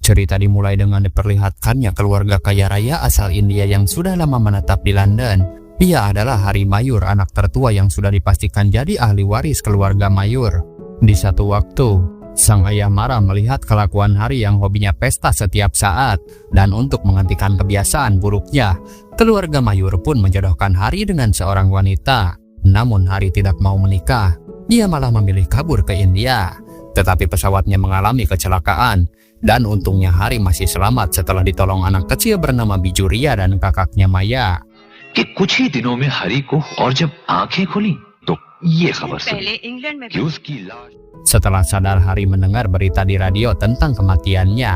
Cerita dimulai dengan diperlihatkannya keluarga kaya raya asal India yang sudah lama menetap di London. Ia adalah Hari Mayur, anak tertua yang sudah dipastikan jadi ahli waris keluarga Mayur. Di satu waktu, sang ayah marah melihat kelakuan Hari yang hobinya pesta setiap saat. Dan untuk menghentikan kebiasaan buruknya, keluarga Mayur pun menjodohkan Hari dengan seorang wanita. Namun Hari tidak mau menikah. Dia malah memilih kabur ke India. Tetapi pesawatnya mengalami kecelakaan. Dan untungnya Hari masih selamat setelah ditolong anak kecil bernama Bijuria dan kakaknya Maya. कि कुछ ही दिनों में हरी को और जब आंखें खुली तो ये खबर सुनी कि उसकी लाश. Setelah sadar, Hari mendengar berita di radio tentang kematiannya.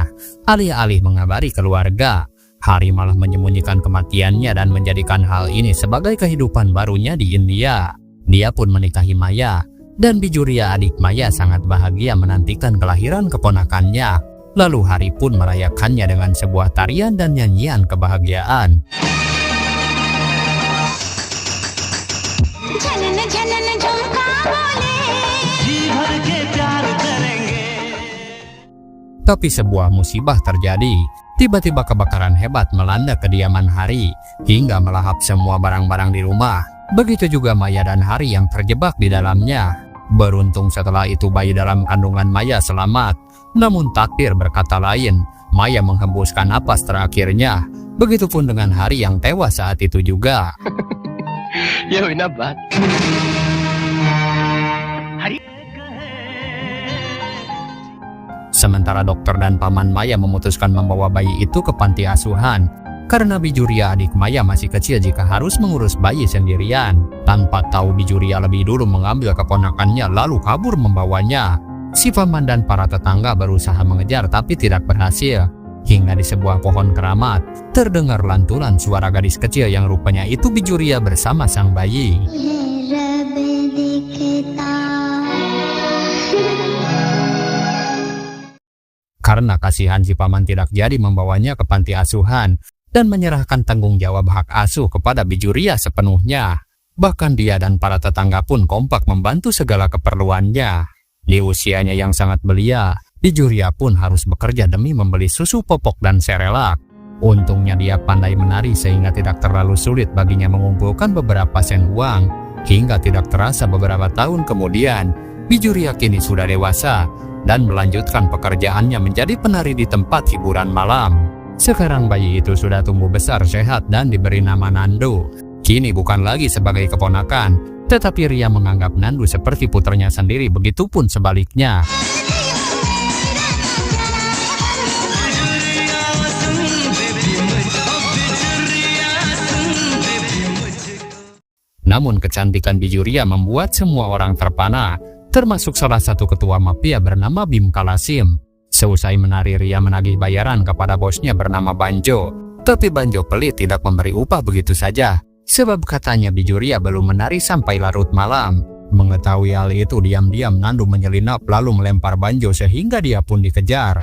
Alih-alih mengabari keluarga, Hari malah menyembunyikan kematiannya dan menjadikan hal ini sebagai kehidupan barunya di India. Dia pun menikahi Maya, dan Bijuria adik Maya sangat bahagia menantikan kelahiran keponakannya. Lalu Hari pun merayakannya dengan sebuah tarian dan nyanyian kebahagiaan. Tapi sebuah musibah terjadi. Tiba-tiba kebakaran hebat melanda kediaman Hari hingga melahap semua barang-barang di rumah. Begitu juga Maya dan Hari yang terjebak di dalamnya. Beruntung setelah itu bayi dalam kandungan Maya selamat. Namun takdir berkata lain. Maya menghembuskan napas terakhirnya. Begitupun dengan Hari yang tewas saat itu juga. Sementara dokter dan paman Maya memutuskan membawa bayi itu ke panti asuhan. Karena Bijuria adik Maya masih kecil jika harus mengurus bayi sendirian. Tanpa tahu, Bijuria lebih dulu mengambil keponakannya lalu kabur membawanya. Si paman dan para tetangga berusaha mengejar tapi tidak berhasil. Hingga di sebuah pohon keramat, terdengar lantunan suara gadis kecil yang rupanya itu Bijuria bersama sang bayi. Karena kasihan, si paman tidak jadi membawanya ke panti asuhan dan menyerahkan tanggung jawab hak asuh kepada Bijuria sepenuhnya. Bahkan dia dan para tetangga pun kompak membantu segala keperluannya. Di usianya yang sangat belia, Bijuria pun harus bekerja demi membeli susu popok dan serelak. Untungnya dia pandai menari sehingga tidak terlalu sulit baginya mengumpulkan beberapa sen uang. Hingga tidak terasa beberapa tahun kemudian, Bijuria kini sudah dewasa dan melanjutkan pekerjaannya menjadi penari di tempat hiburan malam. Sekarang bayi itu sudah tumbuh besar, sehat dan diberi nama Nandu. Kini bukan lagi sebagai keponakan, tetapi Ria menganggap Nandu seperti putranya sendiri, begitupun sebaliknya. Namun kecantikan Bijuria membuat semua orang terpana, termasuk salah satu ketua mafia bernama Bim Kalasim. Seusai menari, Ria menagih bayaran kepada bosnya bernama Banjo. Tapi Banjo pelit tidak memberi upah begitu saja. Sebab katanya Bijuria belum menari sampai larut malam. Mengetahui hal itu, diam-diam Nandu menyelinap lalu melempar Banjo sehingga dia pun dikejar.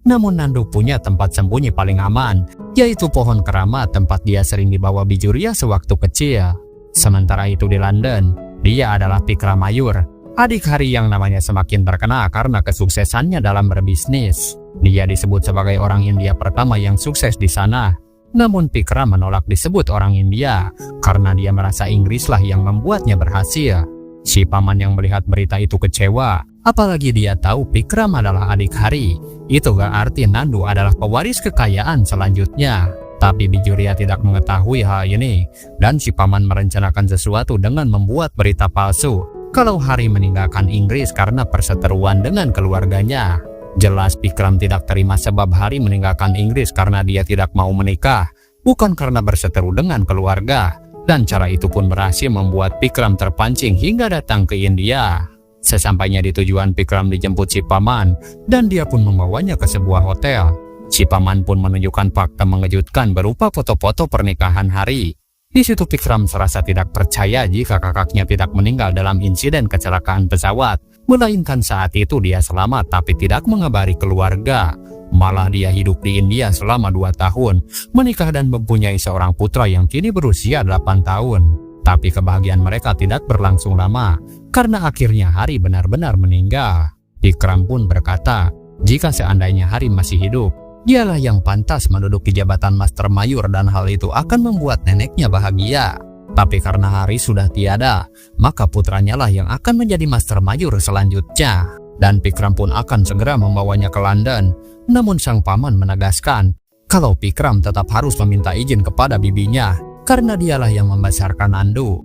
Namun Nandu punya tempat sembunyi paling aman, yaitu pohon keramat tempat dia sering dibawa Bijuria sewaktu kecil. Sementara itu di London, dia adalah Pikra Mayur, adik Hari yang namanya semakin terkenal karena kesuksesannya dalam berbisnis. Dia disebut sebagai orang India pertama yang sukses di sana. Namun Pikra menolak disebut orang India karena dia merasa Inggrislah yang membuatnya berhasil. Si paman yang melihat berita itu kecewa, apalagi dia tahu Pikram adalah adik Hari. Itu gak arti Nandu adalah pewaris kekayaan selanjutnya. Tapi Bijuria tidak mengetahui hal ini, dan si paman merencanakan sesuatu dengan membuat berita palsu kalau Hari meninggalkan Inggris karena perseteruan dengan keluarganya. Jelas Pikram tidak terima sebab Hari meninggalkan Inggris karena dia tidak mau menikah, bukan karena berseteru dengan keluarga. Dan cara itu pun berhasil membuat Pikram terpancing hingga datang ke India. Sesampainya di tujuan, Pikram dijemput si paman dan dia pun membawanya ke sebuah hotel. Si paman pun menunjukkan fakta mengejutkan berupa foto-foto pernikahan Hari. Di situ Pikram serasa tidak percaya jika kakaknya tidak meninggal dalam insiden kecelakaan pesawat, melainkan saat itu dia selamat tapi tidak mengabari keluarga. Malah dia hidup di India selama 2 tahun, menikah dan mempunyai seorang putra yang kini berusia 8 tahun. Tapi kebahagiaan mereka tidak berlangsung lama, karena akhirnya Hari benar-benar meninggal. Vikram pun berkata, jika seandainya Hari masih hidup, dialah yang pantas menduduki jabatan Master Mayur dan hal itu akan membuat neneknya bahagia. Tapi karena Hari sudah tiada, maka putranya lah yang akan menjadi Master Mayur selanjutnya. Dan Vikram pun akan segera membawanya ke London. Namun sang paman menegaskan kalau Vikram tetap harus meminta izin kepada bibinya, karena dialah yang membesarkan Nandu.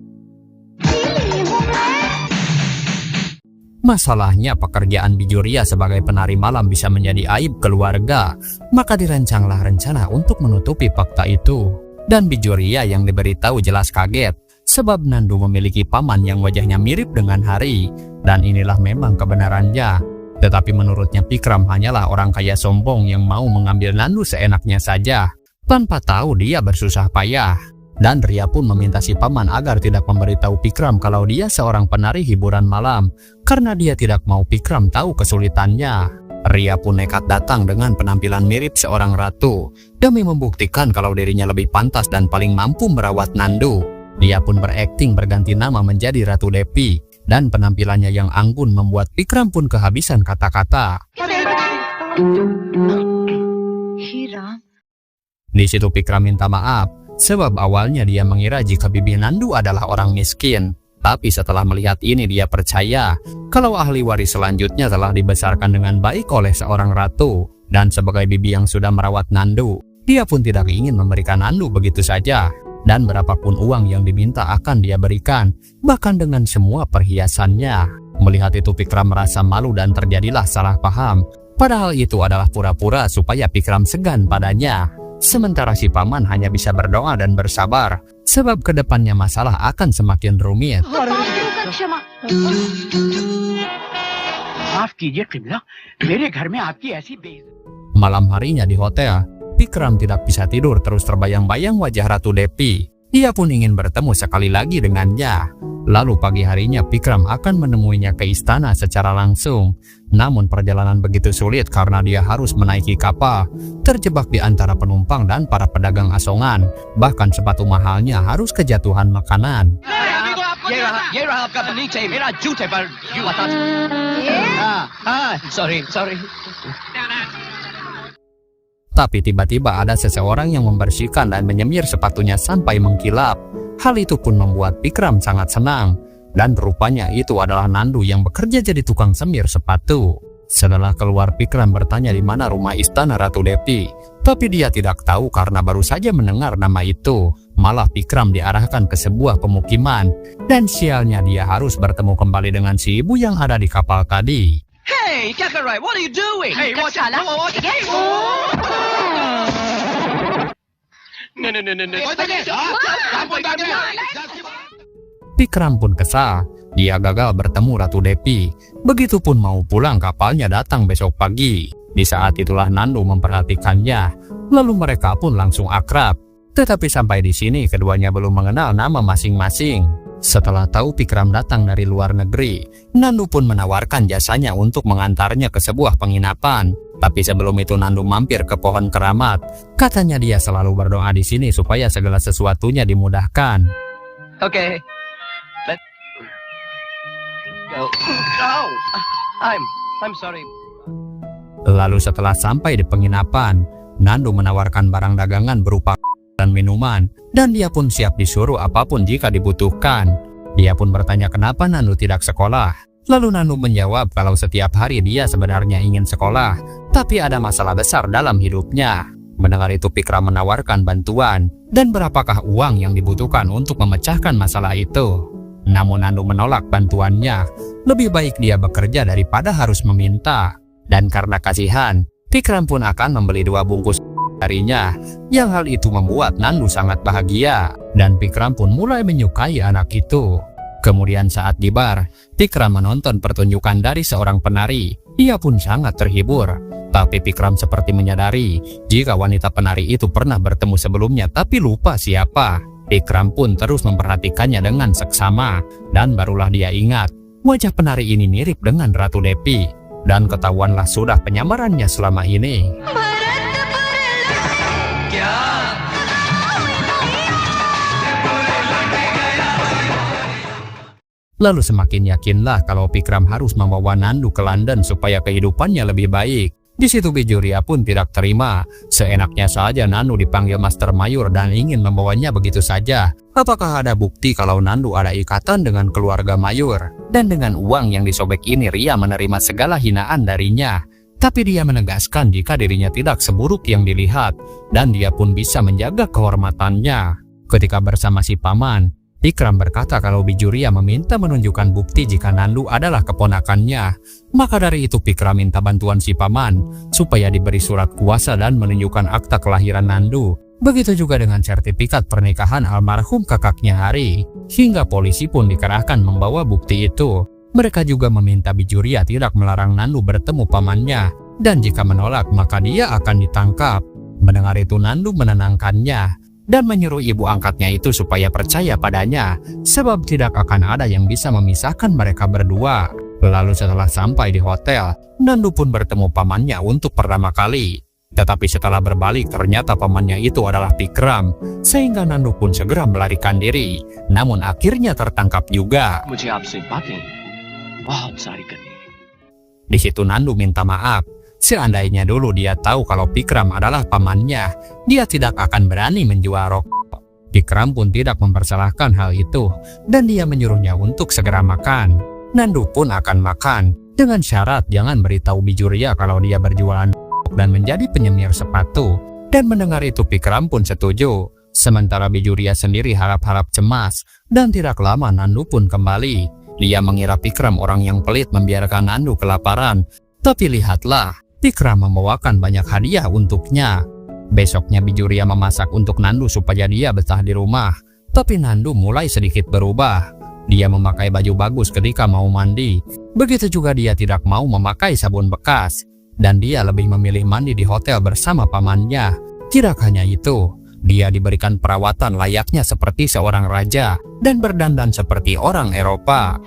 Masalahnya pekerjaan Bijuria sebagai penari malam bisa menjadi aib keluarga, maka dirancanglah rencana untuk menutupi fakta itu. Dan Bijuria yang diberitahu jelas kaget, sebab Nandu memiliki paman yang wajahnya mirip dengan Hari, dan inilah memang kebenarannya. Tetapi menurutnya Vikram hanyalah orang kaya sombong yang mau mengambil Nandu seenaknya saja, tanpa tahu dia bersusah payah. Dan Ria pun meminta si paman agar tidak memberitahu Vikram kalau dia seorang penari hiburan malam, karena dia tidak mau Vikram tahu kesulitannya. Ria pun nekat datang dengan penampilan mirip seorang ratu, demi membuktikan kalau dirinya lebih pantas dan paling mampu merawat Nandu. Dia pun berakting berganti nama menjadi Ratu Devi, dan penampilannya yang anggun membuat Vikram pun kehabisan kata-kata. Di situ Vikram minta maaf, sebab awalnya dia mengira jika bibi Nandu adalah orang miskin. Tapi setelah melihat ini dia percaya kalau ahli waris selanjutnya telah dibesarkan dengan baik oleh seorang ratu. Dan sebagai bibi yang sudah merawat Nandu, dia pun tidak ingin memberikan Nandu begitu saja. Dan berapapun uang yang diminta akan dia berikan, bahkan dengan semua perhiasannya. Melihat itu Vikram merasa malu dan terjadilah salah paham. Padahal itu adalah pura-pura supaya Vikram segan padanya. Sementara si paman hanya bisa berdoa dan bersabar, sebab kedepannya masalah akan semakin rumit. Malam harinya di hotel, Vikram tidak bisa tidur terus terbayang-bayang wajah Ratu Devi. Dia pun ingin bertemu sekali lagi dengannya. Lalu pagi harinya Vikram akan menemuinya ke istana secara langsung. Namun perjalanan begitu sulit karena dia harus menaiki kapal, terjebak di antara penumpang dan para pedagang asongan. Bahkan sepatu mahalnya harus kejatuhan makanan. Tapi tiba-tiba ada seseorang yang membersihkan dan menyemir sepatunya sampai mengkilap. Hal itu pun membuat Vikram sangat senang. Dan rupanya itu adalah Nandu yang bekerja jadi tukang semir sepatu. Setelah keluar, Vikram bertanya di mana rumah istana Ratu Devi. Tapi dia tidak tahu karena baru saja mendengar nama itu. Malah Vikram diarahkan ke sebuah pemukiman. Dan sialnya dia harus bertemu kembali dengan si ibu yang ada di kapal tadi. Hey, Kakarai, what are you doing? Hey, watch out! Vikram pun kesal. Dia gagal bertemu Ratu Devi. Begitupun mau pulang, kapalnya datang besok pagi. Di saat itulah Nandu memperhatikannya. Lalu mereka pun langsung akrab. Tetapi sampai di sini keduanya belum mengenal nama masing-masing. Setelah tahu Vikram datang dari luar negeri, Nandu pun menawarkan jasanya untuk mengantarnya ke sebuah penginapan. Tapi sebelum itu Nandu mampir ke pohon keramat. Katanya dia selalu berdoa di sini supaya segala sesuatunya dimudahkan. Okay. Let's go. Oh, I'm sorry. Lalu setelah sampai di penginapan, Nandu menawarkan barang dagangan berupa dan minuman, dan dia pun siap disuruh apapun jika dibutuhkan. Dia pun bertanya kenapa Nandu tidak sekolah. Lalu Nandu menjawab kalau setiap hari dia sebenarnya ingin sekolah, tapi ada masalah besar dalam hidupnya. Mendengar itu Vikram menawarkan bantuan, dan berapakah uang yang dibutuhkan untuk memecahkan masalah itu. Namun Nandu menolak bantuannya. Lebih baik dia bekerja daripada harus meminta. Dan karena kasihan, Vikram pun akan membeli 2 bungkus darinya, yang hal itu membuat Nandu sangat bahagia, dan Vikram pun mulai menyukai anak itu. Kemudian saat di bar, Vikram menonton pertunjukan dari seorang penari. Ia pun sangat terhibur, tapi Vikram seperti menyadari jika wanita penari itu pernah bertemu sebelumnya tapi lupa siapa. Vikram pun terus memperhatikannya dengan seksama, dan barulah dia ingat wajah penari ini mirip dengan Ratu Devi, dan ketahuanlah sudah penyamarannya selama ini. Lalu semakin yakinlah kalau Vikram harus membawa Nandu ke London supaya kehidupannya lebih baik. Di situ Bijuria pun tidak terima. Seenaknya saja Nandu dipanggil Master Mayur dan ingin membawanya begitu saja. Apakah ada bukti kalau Nandu ada ikatan dengan keluarga Mayur? Dan dengan uang yang disobek ini Ria menerima segala hinaan darinya. Tapi dia menegaskan jika dirinya tidak seburuk yang dilihat dan dia pun bisa menjaga kehormatannya. Ketika bersama si paman, Vikram berkata kalau Bijuria meminta menunjukkan bukti jika Nandu adalah keponakannya. Maka dari itu Vikram minta bantuan si paman supaya diberi surat kuasa dan menunjukkan akta kelahiran Nandu. Begitu juga dengan sertifikat pernikahan almarhum kakaknya Hari. Hingga polisi pun dikerahkan membawa bukti itu. Mereka juga meminta Bijuria tidak melarang Nandu bertemu pamannya. Dan jika menolak maka dia akan ditangkap. Mendengar itu Nandu menenangkannya dan menyuruh ibu angkatnya itu supaya percaya padanya, sebab tidak akan ada yang bisa memisahkan mereka berdua. Lalu setelah sampai di hotel, Nandu pun bertemu pamannya untuk pertama kali. Tetapi setelah berbalik ternyata pamannya itu adalah Vikram, sehingga Nandu pun segera melarikan diri. Namun akhirnya tertangkap juga. Di situ Nandu minta maaf. Seandainya dulu dia tahu kalau Vikram adalah pamannya, dia tidak akan berani menjual rokok. Vikram pun tidak mempersalahkan hal itu, dan dia menyuruhnya untuk segera makan. Nandu pun akan makan, dengan syarat jangan beritahu Bijuria kalau dia berjualan rokok dan menjadi penyemir sepatu. Dan mendengar itu Vikram pun setuju. Sementara Bijuria sendiri harap-harap cemas, dan tidak lama Nandu pun kembali. Dia mengira Vikram orang yang pelit membiarkan Nandu kelaparan. Tapi lihatlah, Vikram membawakan banyak hadiah untuknya. Besoknya Bijuria memasak untuk Nandu supaya dia betah di rumah. Tapi Nandu mulai sedikit berubah. Dia memakai baju bagus ketika mau mandi. Begitu juga dia tidak mau memakai sabun bekas. Dan dia lebih memilih mandi di hotel bersama pamannya. Tidak hanya itu, dia diberikan perawatan layaknya seperti seorang raja dan berdandan seperti orang Eropa.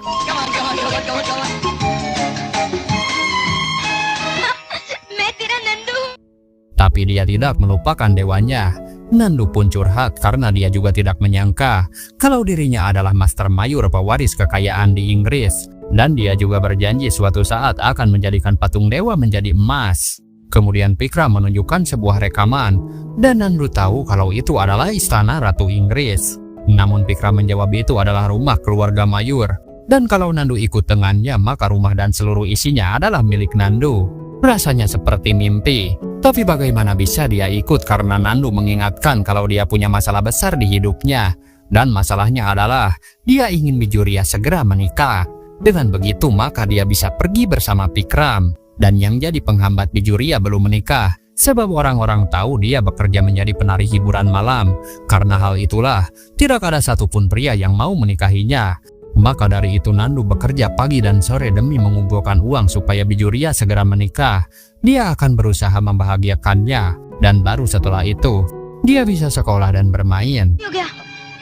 Tapi dia tidak melupakan dewanya. Nandu pun curhat karena dia juga tidak menyangka kalau dirinya adalah Master Mayur pewaris kekayaan di Inggris. Dan dia juga berjanji suatu saat akan menjadikan patung dewa menjadi emas. Kemudian Vikram menunjukkan sebuah rekaman dan Nandu tahu kalau itu adalah istana Ratu Inggris. Namun Vikram menjawab itu adalah rumah keluarga Mayur. Dan kalau Nandu ikut dengannya maka rumah dan seluruh isinya adalah milik Nandu. Rasanya seperti mimpi. Tapi bagaimana bisa dia ikut karena Nandu mengingatkan kalau dia punya masalah besar di hidupnya. Dan masalahnya adalah dia ingin Bijuria segera menikah. Dengan begitu maka dia bisa pergi bersama Vikram. Dan yang jadi penghambat Bijuria belum menikah. Sebab orang-orang tahu dia bekerja menjadi penari hiburan malam. Karena hal itulah tidak ada satupun pria yang mau menikahinya. Maka dari itu Nandu bekerja pagi dan sore demi mengumpulkan uang supaya Bijuria segera menikah. Dia akan berusaha membahagiakannya. Dan baru setelah itu, dia bisa sekolah dan bermain.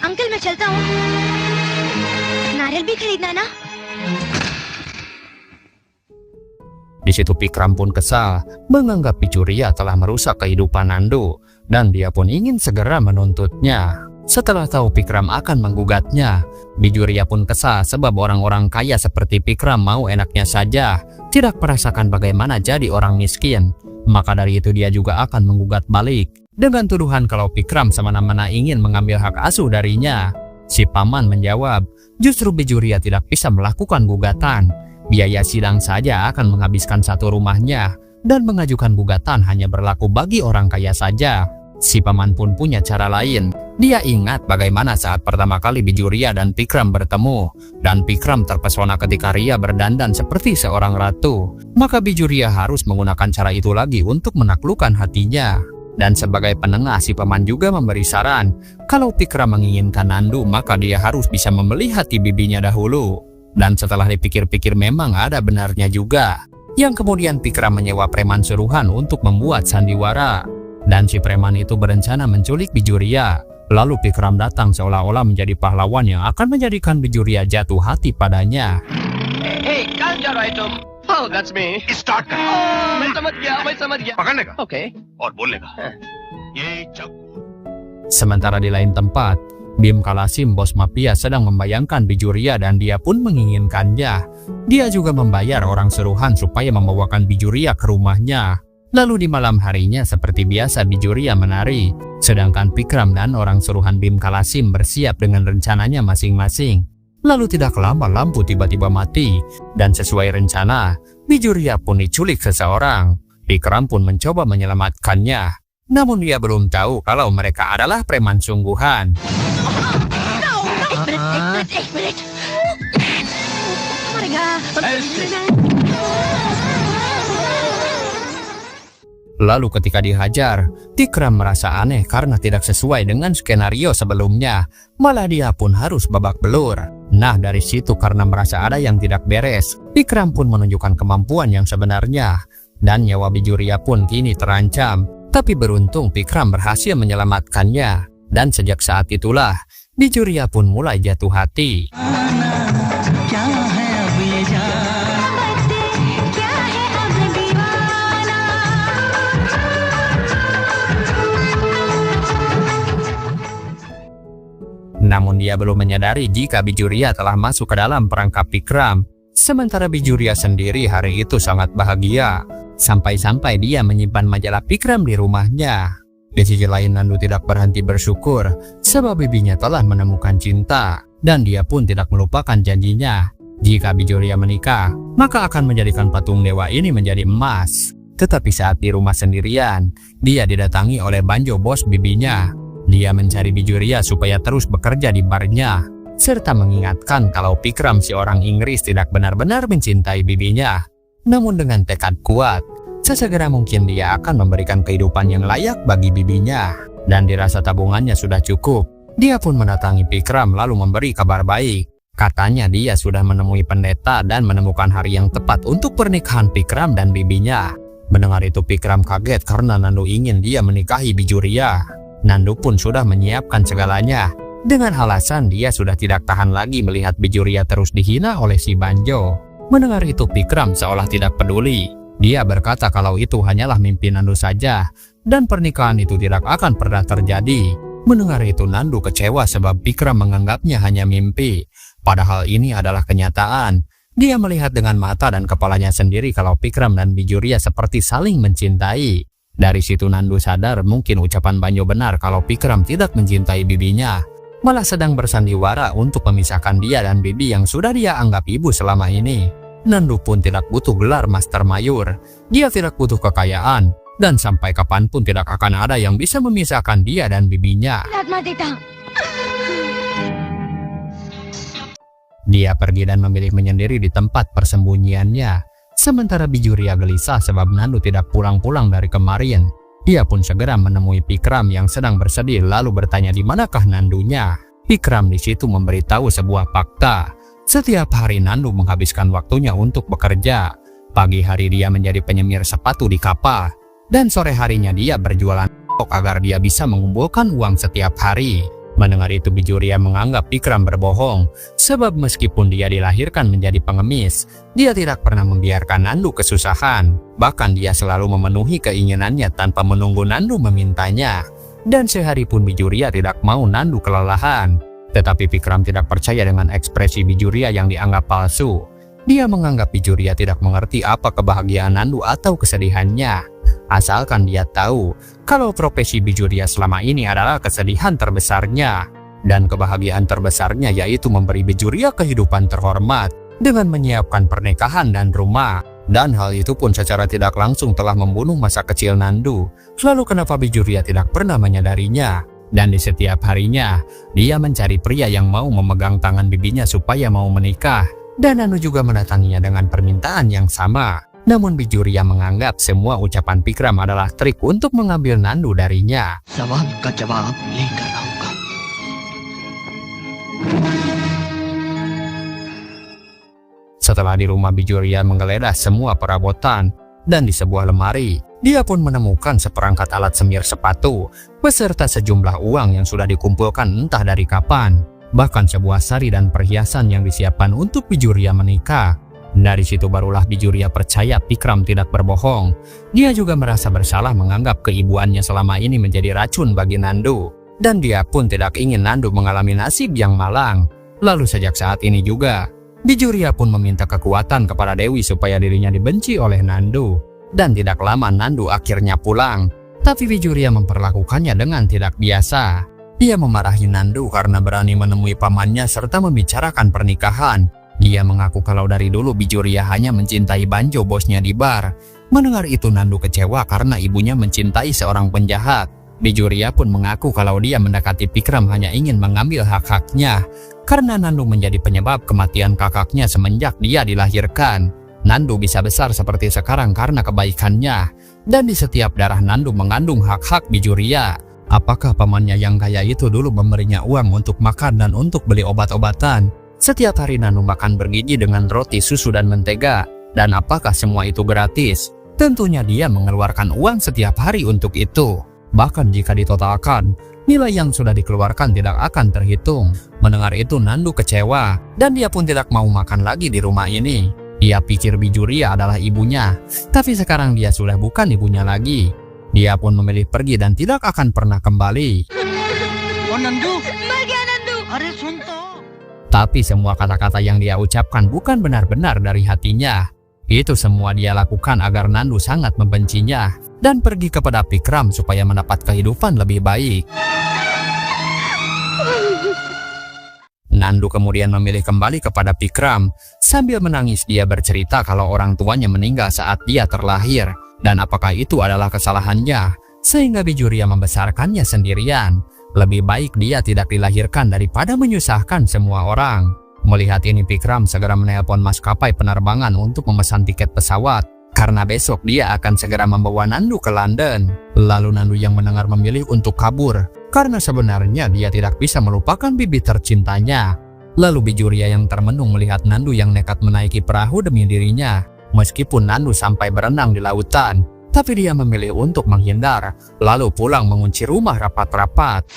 Uncle, मैं चलता हूँ. नारियल भी खरीदना ना? Di situ Vikram pun kesal, menganggap Bijuria telah merusak kehidupan Nandu. Dan dia pun ingin segera menuntutnya. Setelah tahu Vikram akan menggugatnya, Bijuria pun kesal sebab orang-orang kaya seperti Vikram mau enaknya saja, tidak merasakan bagaimana jadi orang miskin. Maka dari itu dia juga akan menggugat balik, dengan tuduhan kalau Vikram semena-mena ingin mengambil hak asuh darinya. Si paman menjawab, justru Bijuria tidak bisa melakukan gugatan. Biaya sidang saja akan menghabiskan satu rumahnya, dan mengajukan gugatan hanya berlaku bagi orang kaya saja. Si paman pun punya cara lain. Dia ingat bagaimana saat pertama kali Bijuria dan Vikram bertemu. Dan Vikram terpesona ketika Ria berdandan seperti seorang ratu. Maka Bijuria harus menggunakan cara itu lagi untuk menaklukkan hatinya. Dan sebagai penengah si paman juga memberi saran. Kalau Vikram menginginkan Nandu maka dia harus bisa membeli hati bibinya dahulu. Dan setelah dipikir-pikir memang ada benarnya juga. Yang kemudian Vikram menyewa preman suruhan untuk membuat sandiwara. Dan si preman itu berencana menculik Bijuria. Lalu Vikram datang seolah-olah menjadi pahlawan yang akan menjadikan Bijuria jatuh hati padanya. Hey, कहाँ जा रहा है तुम? Oh, that's me. Start कर मैं समझ गया. पकड़ने का Okay. और बोलने का ये चाकू. Sementara di lain tempat, Bim Kalasim, bos mafia, sedang membayangkan Bijuria dan dia pun menginginkannya. Dia juga membayar orang suruhan supaya membawakan Bijuria ke rumahnya. Lalu di malam harinya seperti biasa Bijuria menari, sedangkan Vikram dan orang suruhan Bim Kalasim bersiap dengan rencananya masing-masing. Lalu tidak lama lampu tiba-tiba mati, dan sesuai rencana, Bijuria pun diculik seseorang. Vikram pun mencoba menyelamatkannya, namun dia belum tahu kalau mereka adalah preman sungguhan. एक मिनट मरेगा। Lalu ketika dihajar, Vikram merasa aneh karena tidak sesuai dengan skenario sebelumnya. Malah dia pun harus babak belur. Nah, dari situ karena merasa ada yang tidak beres, Vikram pun menunjukkan kemampuan yang sebenarnya. Dan nyawa Bijuria pun kini terancam. Tapi beruntung Vikram berhasil menyelamatkannya. Dan sejak saat itulah, Bijuria pun mulai jatuh hati. Namun dia belum menyadari jika Bijuria telah masuk ke dalam perangkap Vikram. Sementara Bijuria sendiri hari itu sangat bahagia. Sampai-sampai dia menyimpan majalah Vikram di rumahnya. Di sisi lain Nandu tidak berhenti bersyukur sebab bibinya telah menemukan cinta. Dan dia pun tidak melupakan janjinya. Jika Bijuria menikah, maka akan menjadikan patung dewa ini menjadi emas. Tetapi saat di rumah sendirian, dia didatangi oleh Banjo, bos bibinya. Dia mencari Bijuria supaya terus bekerja di barnya, serta mengingatkan kalau Vikram si orang Inggris tidak benar-benar mencintai bibinya. Namun dengan tekad kuat, sesegera mungkin dia akan memberikan kehidupan yang layak bagi bibinya. Dan dirasa tabungannya sudah cukup, dia pun mendatangi Vikram lalu memberi kabar baik. Katanya dia sudah menemui pendeta dan menemukan hari yang tepat untuk pernikahan Vikram dan bibinya. Mendengar itu Vikram kaget karena Nandu ingin dia menikahi Bijuria. Nandu pun sudah menyiapkan segalanya. Dengan alasan dia sudah tidak tahan lagi melihat Bijuria terus dihina oleh si Banjo. Mendengar itu Vikram seolah tidak peduli. Dia berkata kalau itu hanyalah mimpi Nandu saja dan pernikahan itu tidak akan pernah terjadi. Mendengar itu Nandu kecewa sebab Vikram menganggapnya hanya mimpi. Padahal ini adalah kenyataan. Dia melihat dengan mata dan kepalanya sendiri kalau Vikram dan Bijuria seperti saling mencintai. Dari situ Nandu sadar mungkin ucapan Banjo benar kalau Vikram tidak mencintai bibinya. Malah sedang bersandiwara untuk memisahkan dia dan bibi yang sudah dia anggap ibu selama ini. Nandu pun tidak butuh gelar Master Mayur. Dia tidak butuh kekayaan. Dan sampai kapanpun tidak akan ada yang bisa memisahkan dia dan bibinya. Dia pergi dan memilih menyendiri di tempat persembunyiannya. Sementara Bijuria gelisah sebab Nandu tidak pulang-pulang dari kemarin. Dia pun segera menemui Vikram yang sedang bersedih lalu bertanya di manakah Nandunya. Vikram di situ memberitahu sebuah fakta. Setiap hari Nandu menghabiskan waktunya untuk bekerja. Pagi hari dia menjadi penyemir sepatu di kapal. Dan sore harinya dia berjualan agar dia bisa mengumpulkan uang setiap hari. Mendengar itu Bijuria menganggap Vikram berbohong, sebab meskipun dia dilahirkan menjadi pengemis, dia tidak pernah membiarkan Nandu kesusahan. Bahkan dia selalu memenuhi keinginannya tanpa menunggu Nandu memintanya. Dan sehari pun Bijuria tidak mau Nandu kelelahan. Tetapi Vikram tidak percaya dengan ekspresi Bijuria yang dianggap palsu. Dia menganggap Bijuria tidak mengerti apa kebahagiaan Nandu atau kesedihannya. Asalkan dia tahu kalau profesi Bijuria selama ini adalah kesedihan terbesarnya. Dan kebahagiaan terbesarnya yaitu memberi Bijuria kehidupan terhormat dengan menyiapkan pernikahan dan rumah. Dan hal itu pun secara tidak langsung telah membunuh masa kecil Nandu. Lalu kenapa Bijuria tidak pernah menyadarinya? Dan di setiap harinya, dia mencari pria yang mau memegang tangan bibinya supaya mau menikah. Dan Nandu juga mendatanginya dengan permintaan yang sama. Namun Bijuria menganggap semua ucapan Vikram adalah trik untuk mengambil Nandu darinya. सवाल का जवाब लेकर आऊंगा। Setelah di rumah Bijuria menggeledah semua perabotan dan di sebuah lemari, dia pun menemukan seperangkat alat semir sepatu beserta sejumlah uang yang sudah dikumpulkan entah dari kapan. Bahkan sebuah sari dan perhiasan yang disiapkan untuk Bijuria menikah. Dari situ barulah Bijuria percaya Vikram tidak berbohong. Dia juga merasa bersalah menganggap keibuannya selama ini menjadi racun bagi Nandu. dan dia pun tidak ingin Nandu mengalami nasib yang malang. Lalu sejak saat ini juga, Bijuria pun meminta kekuatan kepada Dewi supaya dirinya dibenci oleh Nandu. Dan tidak lama Nandu akhirnya pulang, tapi Bijuria memperlakukannya dengan tidak biasa. Dia memarahi Nandu karena berani menemui pamannya serta membicarakan pernikahan. Dia mengaku kalau dari dulu Bijuria hanya mencintai Banjo, bosnya di bar. Mendengar itu Nandu kecewa karena ibunya mencintai seorang penjahat. Bijuria pun mengaku kalau dia mendekati Vikram hanya ingin mengambil hak-haknya karena Nandu menjadi penyebab kematian kakaknya semenjak dia dilahirkan. Nandu bisa besar seperti sekarang karena kebaikannya, dan di setiap darah Nandu mengandung hak-hak Bijuria. Apakah pamannya yang kaya itu dulu memberinya uang untuk makan dan untuk beli obat-obatan? Setiap hari Nandu makan bergizi dengan roti, susu, dan mentega. Dan apakah semua itu gratis? Tentunya dia mengeluarkan uang setiap hari untuk itu. Bahkan jika ditotalkan, nilai yang sudah dikeluarkan tidak akan terhitung. Mendengar itu Nandu kecewa, dan dia pun tidak mau makan lagi di rumah ini. Dia pikir Bijuria adalah ibunya, tapi sekarang dia sudah bukan ibunya lagi. Dia pun memilih pergi dan tidak akan pernah kembali. Oh Nandu, Are sunto. Tapi semua kata-kata yang dia ucapkan bukan benar-benar dari hatinya. Itu semua dia lakukan agar Nandu sangat membencinya dan pergi kepada Vikram supaya mendapat kehidupan lebih baik. Nandu kemudian memilih kembali kepada Vikram. Sambil menangis dia bercerita kalau orang tuanya meninggal saat dia terlahir dan apakah itu adalah kesalahannya sehingga Bijuria membesarkannya sendirian. Lebih baik dia tidak dilahirkan daripada menyusahkan semua orang. Melihat ini Vikram segera menelpon maskapai penerbangan untuk memesan tiket pesawat karena besok dia akan segera membawa Nandu ke London. Lalu Nandu yang mendengar memilih untuk kabur karena sebenarnya dia tidak bisa melupakan bibi tercintanya. Lalu Bijuria yang termenung melihat Nandu yang nekat menaiki perahu demi dirinya. Meskipun Nandu sampai berenang di lautan, tapi dia memilih untuk menghindar lalu pulang mengunci rumah rapat-rapat.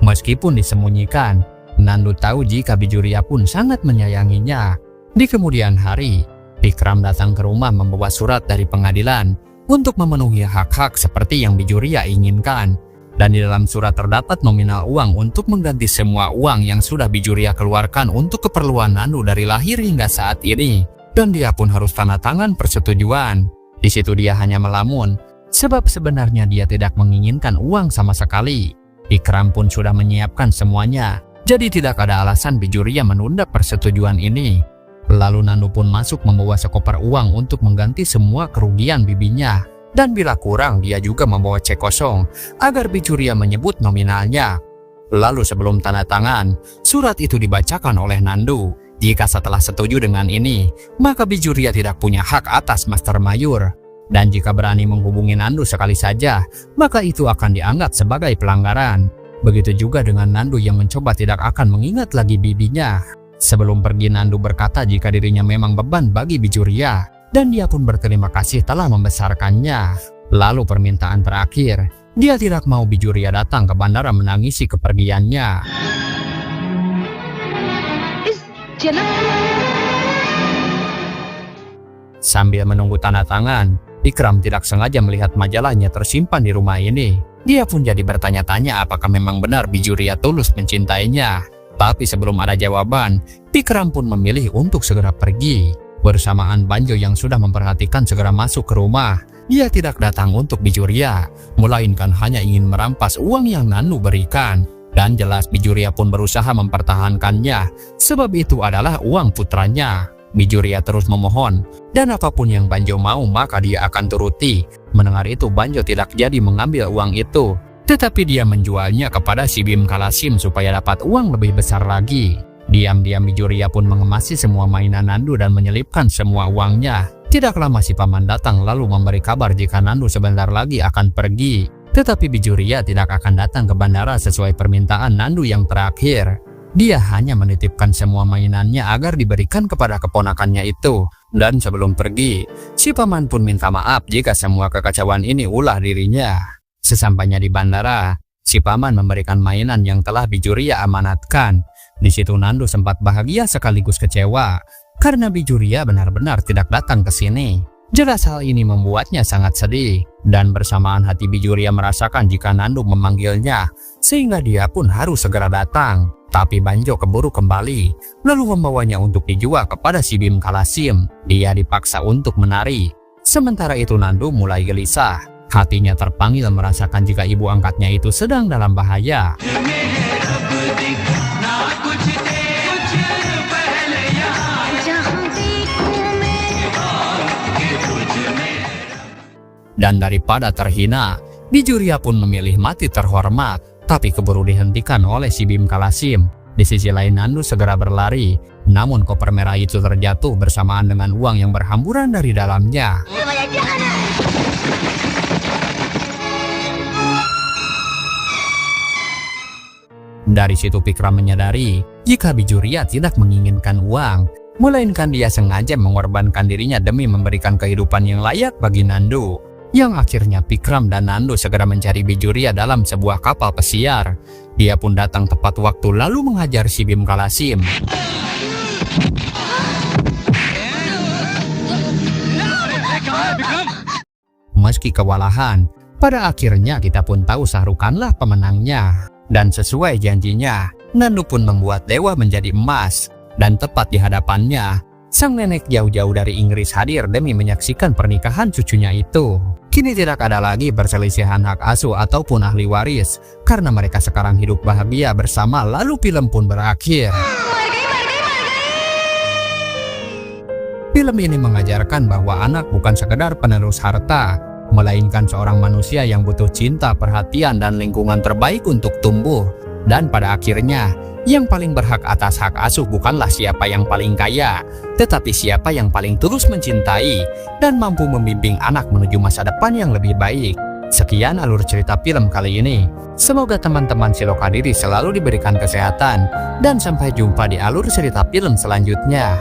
Meskipun disembunyikan, Nandu tahu jika Bijuria pun sangat menyayanginya. Di kemudian hari, Vikram datang ke rumah membawa surat dari pengadilan untuk memenuhi hak-hak seperti yang Bijuria inginkan. Dan di dalam surat terdapat nominal uang untuk mengganti semua uang yang sudah Bijuria keluarkan untuk keperluan Nandu dari lahir hingga saat ini. Dan dia pun harus tanda tangan persetujuan. Di situ dia hanya melamun, sebab sebenarnya dia tidak menginginkan uang sama sekali. Vikram pun sudah menyiapkan semuanya, jadi tidak ada alasan Bijuria menunda persetujuan ini. Lalu Nandu pun masuk membawa sekoper uang untuk mengganti semua kerugian bibinya. Dan bila kurang dia juga membawa cek kosong agar Bijuria menyebut nominalnya. Lalu sebelum tanda tangan, surat itu dibacakan oleh Nandu. Jika setelah setuju dengan ini, maka Bijuria tidak punya hak atas Master Mayur. Dan jika berani menghubungi Nandu sekali saja, maka itu akan dianggap sebagai pelanggaran. Begitu juga dengan Nandu yang mencoba tidak akan mengingat lagi bibinya. Sebelum pergi Nandu berkata jika dirinya memang beban bagi Bijuria, dan dia pun berterima kasih telah membesarkannya. Lalu permintaan terakhir, dia tidak mau Bijuria datang ke bandara menangisi kepergiannya. Sambil menunggu tanda tangan, Vikram tidak sengaja melihat majalahnya tersimpan di rumah ini. Dia pun jadi bertanya-tanya apakah memang benar Bijuria tulus mencintainya. Tapi sebelum ada jawaban, Vikram pun memilih untuk segera pergi. Bersamaan Banjo yang sudah memperhatikan segera masuk ke rumah. Dia tidak datang untuk Bijuria, melainkan hanya ingin merampas uang yang Nandu berikan. Dan jelas Bijuria pun berusaha mempertahankannya, sebab itu adalah uang putranya. Bijuria terus memohon, dan apapun yang Banjo mau maka dia akan turuti. Mendengar itu Banjo tidak jadi mengambil uang itu, tetapi dia menjualnya kepada si Bim Kalasim supaya dapat uang lebih besar lagi. Diam-diam Bijuria pun mengemasi semua mainan Nandu dan menyelipkan semua uangnya. Tidak lama si paman datang lalu memberi kabar jika Nandu sebentar lagi akan pergi. Tetapi Bijuria tidak akan datang ke bandara sesuai permintaan Nandu yang terakhir. Dia hanya menitipkan semua mainannya agar diberikan kepada keponakannya itu. Dan sebelum pergi, si paman pun minta maaf jika semua kekacauan ini ulah dirinya. Sesampainya di bandara, si paman memberikan mainan yang telah Bijuria amanatkan. Di situ Nandu sempat bahagia sekaligus kecewa karena Bijuria benar-benar tidak datang ke sini. Jelas hal ini membuatnya sangat sedih, dan bersamaan hati Bijuria merasakan jika Nandu memanggilnya, sehingga dia pun harus segera datang. Tapi Banjo keburu kembali, lalu membawanya untuk dijual kepada si Bim Kalasim. Dia dipaksa untuk menari. Sementara itu Nandu mulai gelisah. Hatinya terpanggil merasakan jika ibu angkatnya itu sedang dalam bahaya. Dan daripada terhina, Bijuria pun memilih mati terhormat, tapi keburu dihentikan oleh si Bim Kalasim. Di sisi lain Nandu segera berlari, namun koper merah itu terjatuh bersamaan dengan uang yang berhamburan dari dalamnya. Dari situ Pikram menyadari jika Bijuria tidak menginginkan uang, melainkan dia sengaja mengorbankan dirinya demi memberikan kehidupan yang layak bagi Nandu. Yang akhirnya Pikram dan Nandu segera mencari Bijuria dalam sebuah kapal pesiar. Dia pun datang tepat waktu lalu menghajar si Bim Kalasim. Meski kewalahan, pada akhirnya kita pun tahu Sahrukanlah pemenangnya. Dan sesuai janjinya, Nandu pun membuat dewa menjadi emas. Dan tepat di hadapannya, sang nenek jauh-jauh dari Inggris hadir demi menyaksikan pernikahan cucunya itu. Kini tidak ada lagi perselisihan hak asuh ataupun ahli waris, karena mereka sekarang hidup bahagia bersama, lalu film pun berakhir. Film ini mengajarkan bahwa anak bukan sekedar penerus harta, melainkan seorang manusia yang butuh cinta, perhatian, dan lingkungan terbaik untuk tumbuh. Dan pada akhirnya, yang paling berhak atas hak asuh bukanlah siapa yang paling kaya, tetapi siapa yang paling tulus mencintai dan mampu membimbing anak menuju masa depan yang lebih baik. Sekian alur cerita film kali ini. Semoga teman-teman Silokadiri selalu diberikan kesehatan, dan sampai jumpa di alur cerita film selanjutnya.